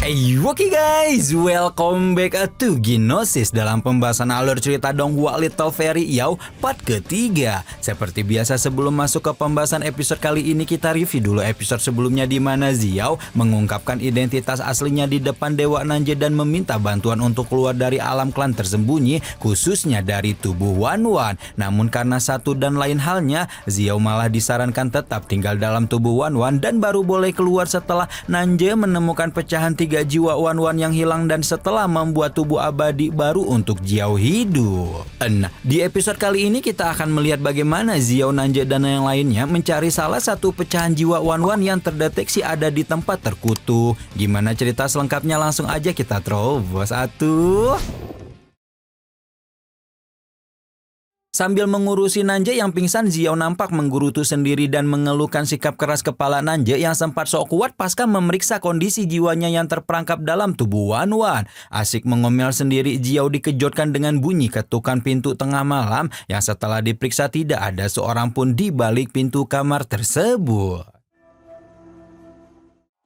Hey, oke guys, welcome back to Ginosis dalam pembahasan alur cerita Donghua Little Fairy Yao part ketiga. Seperti biasa sebelum masuk ke pembahasan episode kali ini kita review dulu episode sebelumnya di mana Xiao mengungkapkan identitas aslinya di depan Dewa Nanje dan meminta bantuan untuk keluar dari alam klan tersembunyi khususnya dari tubuh Wan Wan. Namun karena satu dan lain halnya, Xiao malah disarankan tetap tinggal dalam tubuh Wan Wan dan baru boleh keluar setelah Nanje menemukan pecahan 3 jiwa Wan Wan yang hilang dan setelah membuat tubuh abadi baru untuk Xiao hidup. Nah, di episode kali ini kita akan melihat bagaimana Xiao, Nanje dan yang lainnya mencari salah satu pecahan jiwa Wan Wan yang terdeteksi ada di tempat terkutuk. Gimana cerita selengkapnya, langsung aja kita terobos atuh. Sambil mengurusi Nanje yang pingsan, Xiao nampak menggerutu sendiri dan mengeluhkan sikap keras kepala Nanje yang sempat sok kuat pasca memeriksa kondisi jiwanya yang terperangkap dalam tubuh Wan Wan. Asik mengomel sendiri, Xiao dikejutkan dengan bunyi ketukan pintu tengah malam yang setelah diperiksa tidak ada seorang pun di balik pintu kamar tersebut.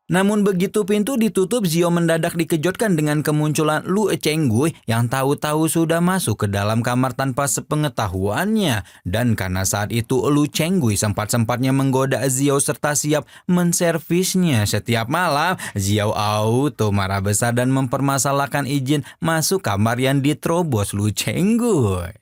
Namun begitu pintu ditutup, Xiao mendadak dikejutkan dengan kemunculan Lu Chenggui yang tahu-tahu sudah masuk ke dalam kamar tanpa sepengetahuannya. Dan karena saat itu Lu Chenggui sempat-sempatnya menggoda Xiao serta siap menservisnya setiap malam, Xiao auto marah besar dan mempermasalahkan izin masuk kamar yang diterobos Lu Chenggui.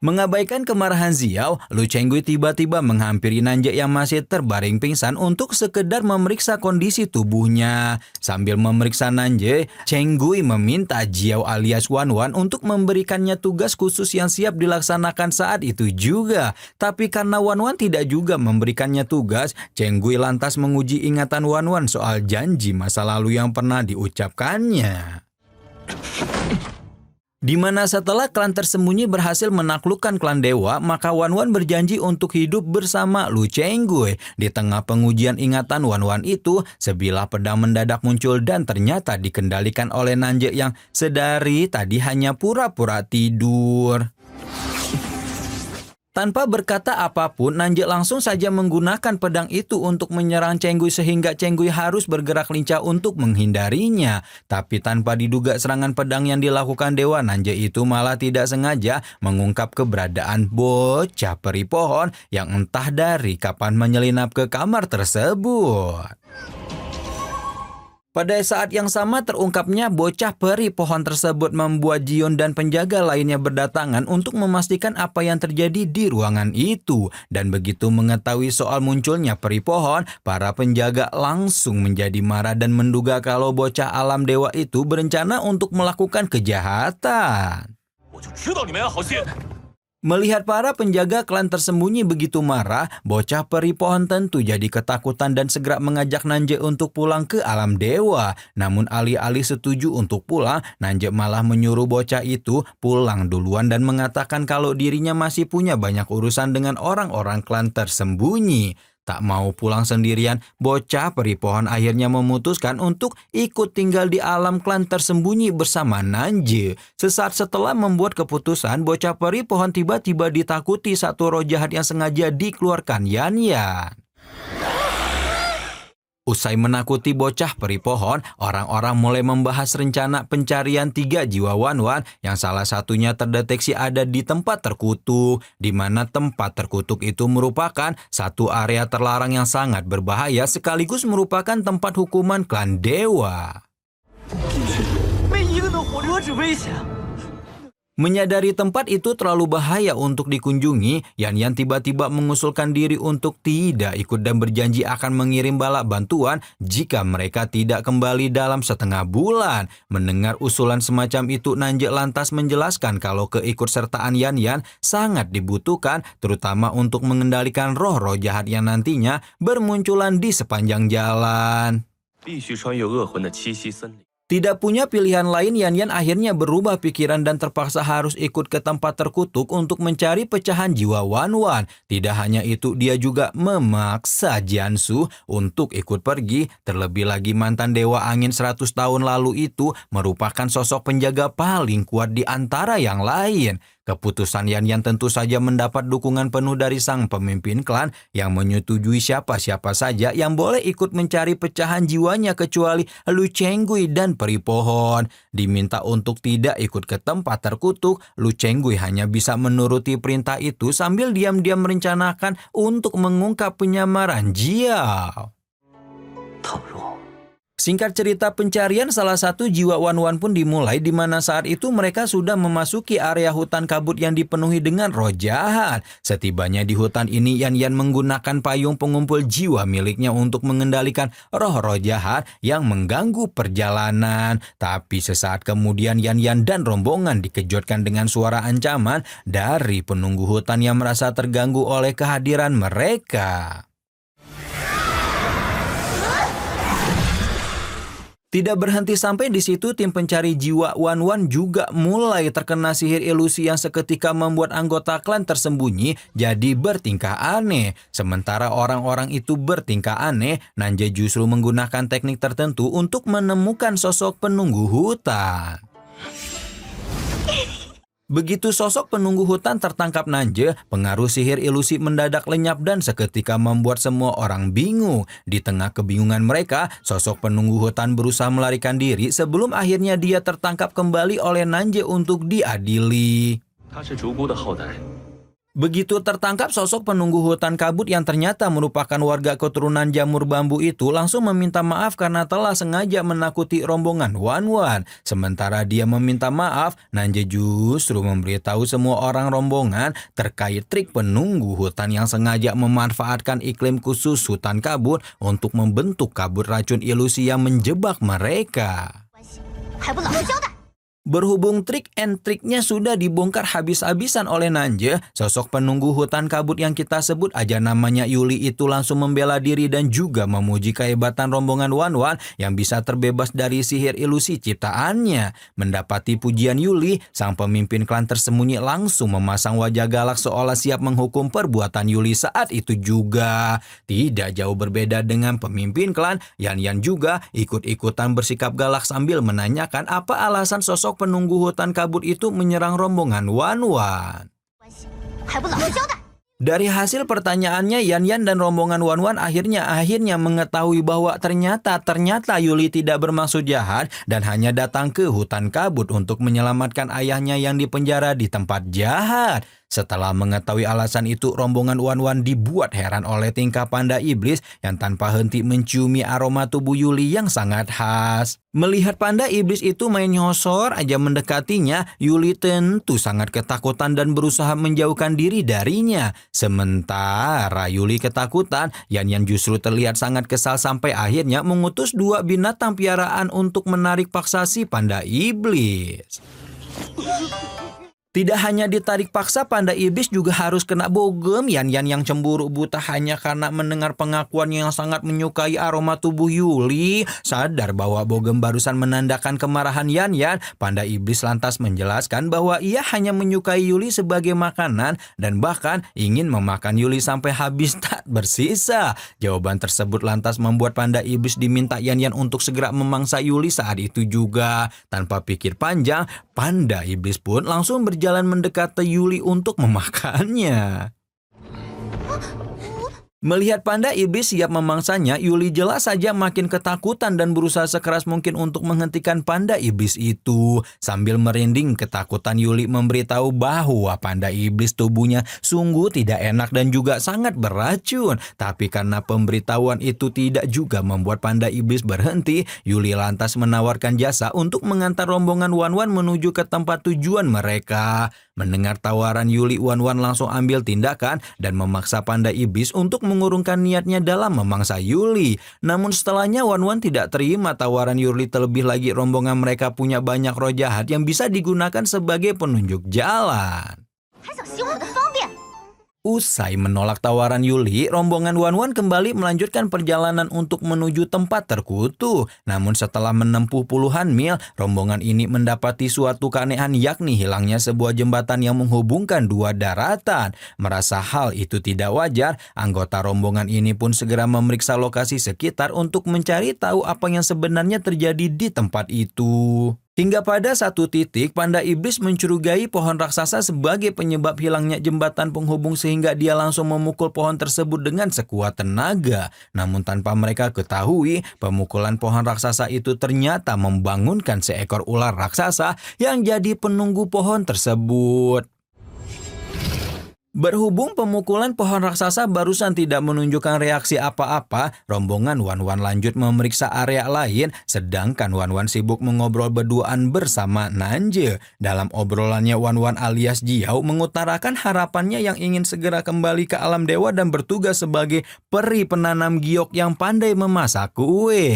Mengabaikan kemarahan Xiao, Lu Chenggui tiba-tiba menghampiri Nanje yang masih terbaring pingsan untuk sekedar memeriksa kondisi tubuhnya. Sambil memeriksa Nanje, Chenggui meminta Xiao alias Wan Wan untuk memberikannya tugas khusus yang siap dilaksanakan saat itu juga. Tapi karena Wan Wan tidak juga memberikannya tugas, Chenggui lantas menguji ingatan Wan Wan soal janji masa lalu yang pernah diucapkannya. Di mana setelah klan tersembunyi berhasil menaklukkan klan dewa, maka Wan Wan berjanji untuk hidup bersama Lu Chenggui. Di tengah pengujian ingatan Wan Wan itu, sebilah pedang mendadak muncul dan ternyata dikendalikan oleh Nanje yang sedari tadi hanya pura-pura tidur. Tanpa berkata apapun, Nanje langsung saja menggunakan pedang itu untuk menyerang Chenggui sehingga Chenggui harus bergerak lincah untuk menghindarinya. Tapi tanpa diduga serangan pedang yang dilakukan Dewa Nanje itu malah tidak sengaja mengungkap keberadaan bocah peri pohon yang entah dari kapan menyelinap ke kamar tersebut. Pada saat yang sama terungkapnya bocah peri pohon tersebut membuat Jion dan penjaga lainnya berdatangan untuk memastikan apa yang terjadi di ruangan itu. Dan begitu mengetahui soal munculnya peri pohon, para penjaga langsung menjadi marah dan menduga kalau bocah alam dewa itu berencana untuk melakukan kejahatan. Melihat para penjaga klan tersembunyi begitu marah, bocah peri pohon tentu jadi ketakutan dan segera mengajak Nanje untuk pulang ke alam dewa. Namun alih-alih setuju untuk pulang, Nanje malah menyuruh bocah itu pulang duluan dan mengatakan kalau dirinya masih punya banyak urusan dengan orang-orang klan tersembunyi. Tak mau pulang sendirian, bocah peri pohon akhirnya memutuskan untuk ikut tinggal di alam klan tersembunyi bersama Nanje. Sesaat setelah membuat keputusan, bocah peri pohon tiba-tiba ditakuti satu roh jahat yang sengaja dikeluarkan Yan Yan. Usai menakuti bocah peri pohon, orang-orang mulai membahas rencana pencarian 3 jiwa Wan Wan yang salah satunya terdeteksi ada di tempat terkutuk, di mana tempat terkutuk itu merupakan satu area terlarang yang sangat berbahaya sekaligus merupakan tempat hukuman klan dewa. Menyadari tempat itu terlalu bahaya untuk dikunjungi, Yan Yan tiba-tiba mengusulkan diri untuk tidak ikut dan berjanji akan mengirim bala bantuan jika mereka tidak kembali dalam setengah bulan. Mendengar usulan semacam itu, Nanje lantas menjelaskan kalau keikutsertaan Yan Yan sangat dibutuhkan, terutama untuk mengendalikan roh-roh jahat yang nantinya bermunculan di sepanjang jalan. Tidak punya pilihan lain, Yan Yan akhirnya berubah pikiran dan terpaksa harus ikut ke tempat terkutuk untuk mencari pecahan jiwa Wan Wan. Tidak hanya itu, dia juga memaksa Jiansu untuk ikut pergi. Terlebih lagi mantan Dewa Angin 100 tahun lalu itu merupakan sosok penjaga paling kuat di antara yang lain. Keputusan Yan Yan tentu saja mendapat dukungan penuh dari sang pemimpin klan yang menyetujui siapa-siapa saja yang boleh ikut mencari pecahan jiwanya kecuali Lu Chenggui dan Peri Pohon. Diminta untuk tidak ikut ke tempat terkutuk, Lu Chenggui hanya bisa menuruti perintah itu sambil diam-diam merencanakan untuk mengungkap penyamaran Jiao. Singkat cerita pencarian salah satu jiwa Wan Wan pun dimulai di mana saat itu mereka sudah memasuki area hutan kabut yang dipenuhi dengan roh jahat. Setibanya di hutan ini Yan Yan menggunakan payung pengumpul jiwa miliknya untuk mengendalikan roh-roh jahat yang mengganggu perjalanan. Tapi sesaat kemudian Yan Yan dan rombongan dikejutkan dengan suara ancaman dari penunggu hutan yang merasa terganggu oleh kehadiran mereka. Tidak berhenti sampai di situ, tim pencari jiwa Wan Wan juga mulai terkena sihir ilusi yang seketika membuat anggota klan tersembunyi jadi bertingkah aneh. Sementara orang-orang itu bertingkah aneh, Nanja justru menggunakan teknik tertentu untuk menemukan sosok penunggu hutan. Begitu sosok penunggu hutan tertangkap Nanja, pengaruh sihir ilusi mendadak lenyap dan seketika membuat semua orang bingung. Di tengah kebingungan mereka, sosok penunggu hutan berusaha melarikan diri sebelum akhirnya dia tertangkap kembali oleh Nanja untuk diadili. Begitu tertangkap, sosok penunggu hutan kabut yang ternyata merupakan warga keturunan jamur bambu itu langsung meminta maaf karena telah sengaja menakuti rombongan Wan Wan. Sementara dia meminta maaf, Nanja justru memberitahu semua orang rombongan terkait trik penunggu hutan yang sengaja memanfaatkan iklim khusus hutan kabut untuk membentuk kabut racun ilusi yang menjebak mereka. Berhubung trik and triknya sudah dibongkar habis-habisan oleh Nanja, sosok penunggu hutan kabut yang kita sebut aja namanya Yuli itu langsung membela diri dan juga memuji kehebatan rombongan Wan Wan yang bisa terbebas dari sihir ilusi ciptaannya. Mendapati pujian Yuli, sang pemimpin klan tersembunyi langsung memasang wajah galak seolah siap menghukum perbuatan Yuli saat itu juga. Tidak jauh berbeda dengan pemimpin klan, Yan Yan juga ikut-ikutan bersikap galak sambil menanyakan apa alasan sosok penunggu hutan kabut itu menyerang rombongan Wan Wan. Dari hasil pertanyaannya, Yan Yan dan rombongan Wan Wan akhirnya mengetahui bahwa ternyata Yuli tidak bermaksud jahat dan hanya datang ke hutan kabut untuk menyelamatkan ayahnya yang dipenjara di tempat jahat. Setelah mengetahui alasan itu, rombongan Wan Wan dibuat heran oleh tingkah panda iblis yang tanpa henti menciumi aroma tubuh Yuli yang sangat khas. Melihat panda iblis itu main nyosor aja mendekatinya, Yuli tentu sangat ketakutan dan berusaha menjauhkan diri darinya. Sementara Yuli ketakutan, Yan Yan justru terlihat sangat kesal sampai akhirnya mengutus 2 binatang piaraan untuk menarik paksa si panda iblis. Tidak hanya ditarik paksa, panda iblis juga harus kena bogem. Yan Yan yang cemburu buta hanya karena mendengar pengakuannya yang sangat menyukai aroma tubuh Yuli. Sadar bahwa bogem barusan menandakan kemarahan Yan Yan, panda iblis lantas menjelaskan bahwa ia hanya menyukai Yuli sebagai makanan dan bahkan ingin memakan Yuli sampai habis tak bersisa. Jawaban tersebut lantas membuat panda iblis diminta Yan Yan untuk segera memangsa Yuli saat itu juga. Tanpa pikir panjang, panda iblis pun langsung berjalan mendekati Yuli untuk memakannya. Melihat panda iblis siap memangsanya, Yuli jelas saja makin ketakutan dan berusaha sekeras mungkin untuk menghentikan panda iblis itu. Sambil merinding ketakutan, Yuli memberitahu bahwa panda iblis tubuhnya sungguh tidak enak dan juga sangat beracun. Tapi karena pemberitahuan itu tidak juga membuat panda iblis berhenti, Yuli lantas menawarkan jasa untuk mengantar rombongan Wan Wan menuju ke tempat tujuan mereka. Mendengar tawaran Yuli, Wan Wan langsung ambil tindakan dan memaksa panda iblis untuk mengurungkan niatnya dalam memangsa Yuli. Namun setelahnya Wan Wan tidak terima tawaran Yuli, terlebih lagi rombongan mereka punya banyak roh jahat yang bisa digunakan sebagai penunjuk jalan. Usai menolak tawaran Yuli, rombongan Wan Wan kembali melanjutkan perjalanan untuk menuju tempat terkutuk. Namun setelah menempuh puluhan mil, rombongan ini mendapati suatu keanehan, yakni hilangnya sebuah jembatan yang menghubungkan 2 daratan. Merasa hal itu tidak wajar, anggota rombongan ini pun segera memeriksa lokasi sekitar untuk mencari tahu apa yang sebenarnya terjadi di tempat itu. Hingga pada satu titik, panda iblis mencurigai pohon raksasa sebagai penyebab hilangnya jembatan penghubung sehingga dia langsung memukul pohon tersebut dengan sekuat tenaga. Namun tanpa mereka ketahui, pemukulan pohon raksasa itu ternyata membangunkan seekor ular raksasa yang jadi penunggu pohon tersebut. Berhubung pemukulan pohon raksasa barusan tidak menunjukkan reaksi apa-apa, rombongan Wan-Wan lanjut memeriksa area lain, sedangkan Wan-Wan sibuk mengobrol berduaan bersama Nanje. Dalam obrolannya, Wan-Wan alias Jiao mengutarakan harapannya yang ingin segera kembali ke alam dewa dan bertugas sebagai peri penanam giok yang pandai memasak kue.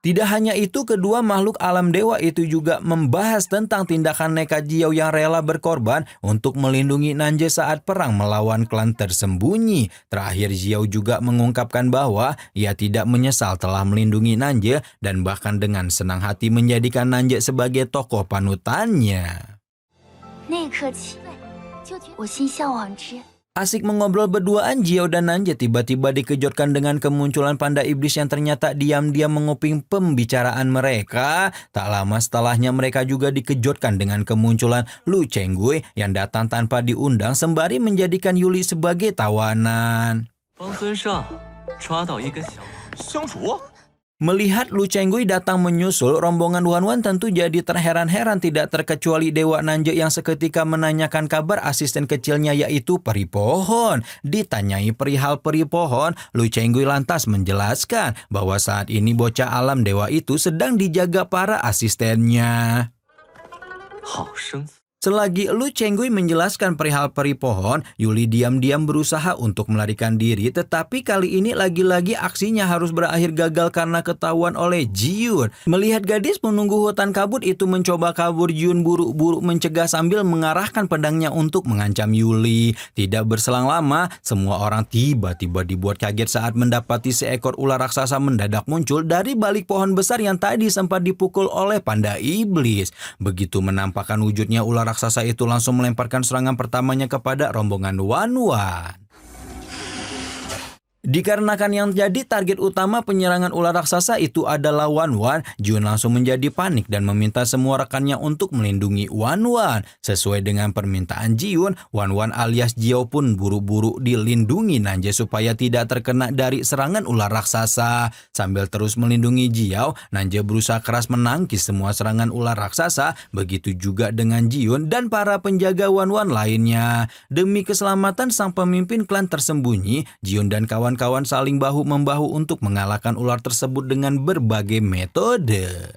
Tidak hanya itu, kedua makhluk alam dewa itu juga membahas tentang tindakan nekat Jiao yang rela berkorban untuk melindungi Nanje saat perang melawan klan tersembunyi. Terakhir, Jiao juga mengungkapkan bahwa ia tidak menyesal telah melindungi Nanje dan bahkan dengan senang hati menjadikan Nanje sebagai tokoh panutannya. Asik mengobrol berduaan, Jiao dan Nanje tiba-tiba dikejutkan dengan kemunculan panda iblis yang ternyata diam-diam menguping pembicaraan mereka. Tak lama setelahnya mereka juga dikejutkan dengan kemunculan Lu Chenggui yang datang tanpa diundang sembari menjadikan Yuli sebagai tawanan. Melihat Lu Chenggui datang menyusul, rombongan Wan-Wan tentu jadi terheran-heran, tidak terkecuali Dewa Nanje yang seketika menanyakan kabar asisten kecilnya yaitu peri pohon. Ditanyai perihal peri pohon, Lu Chenggui lantas menjelaskan bahwa saat ini bocah alam dewa itu sedang dijaga para asistennya. Selagi Lu Chenggui menjelaskan perihal peri pohon, Yuli diam-diam berusaha untuk melarikan diri, tetapi kali ini lagi-lagi aksinya harus berakhir gagal karena ketahuan oleh Jiyun. Melihat gadis penunggu hutan kabut itu mencoba kabur, Jiyun buru-buru mencegah sambil mengarahkan pedangnya untuk mengancam Yuli. Tidak berselang lama, semua orang tiba-tiba dibuat kaget saat mendapati seekor ular raksasa mendadak muncul dari balik pohon besar yang tadi sempat dipukul oleh panda iblis. Begitu menampakkan wujudnya, ular raksasa itu langsung melemparkan serangan pertamanya kepada rombongan Wan-Wan. Dikarenakan yang jadi target utama penyerangan ular raksasa itu adalah Wan-Wan, Jun langsung menjadi panik dan meminta semua rekannya untuk melindungi Wan-Wan. Sesuai dengan permintaan Jiyun, Wan-Wan alias Jiao pun buru-buru dilindungi Nanje supaya tidak terkena dari serangan ular raksasa. Sambil terus melindungi Jiao, Nanje berusaha keras menangkis semua serangan ular raksasa, begitu juga dengan Jiyun dan para penjaga Wan-Wan lainnya. Demi keselamatan sang pemimpin klan tersembunyi, Jiyun dan kawan-kawan saling bahu-membahu untuk mengalahkan ular tersebut dengan berbagai metode.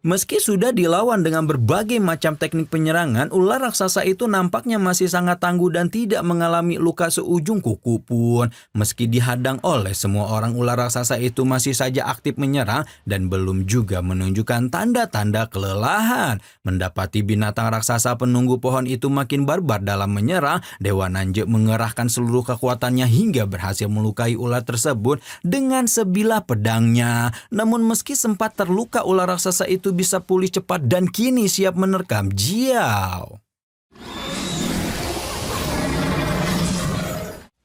Meski sudah dilawan dengan berbagai macam teknik penyerangan, ular raksasa itu nampaknya masih sangat tangguh dan tidak mengalami luka seujung kuku pun. Meski dihadang oleh semua orang, ular raksasa itu masih saja aktif menyerang dan belum juga menunjukkan tanda-tanda kelelahan. Mendapati binatang raksasa penunggu pohon itu makin barbar dalam menyerang, Dewa Nanje mengerahkan seluruh kekuatannya hingga berhasil melukai ular tersebut dengan sebilah pedangnya. Namun meski sempat terluka, ular raksasa itu bisa pulih cepat dan kini siap menerkam Jiao.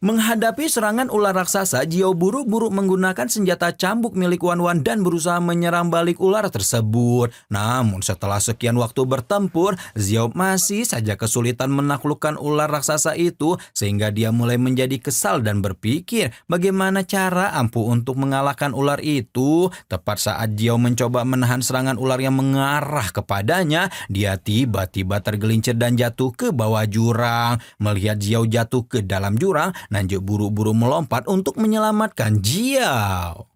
Menghadapi serangan ular raksasa, Jiao buru-buru menggunakan senjata cambuk milik Wan-Wan dan berusaha menyerang balik ular tersebut. Namun setelah sekian waktu bertempur, Jiao masih saja kesulitan menaklukkan ular raksasa itu sehingga dia mulai menjadi kesal dan berpikir bagaimana cara ampuh untuk mengalahkan ular itu. Tepat saat Jiao mencoba menahan serangan ular yang mengarah kepadanya, dia tiba-tiba tergelincir dan jatuh ke bawah jurang. Melihat Jiao jatuh ke dalam jurang, Nanje buru-buru melompat untuk menyelamatkan Jiao.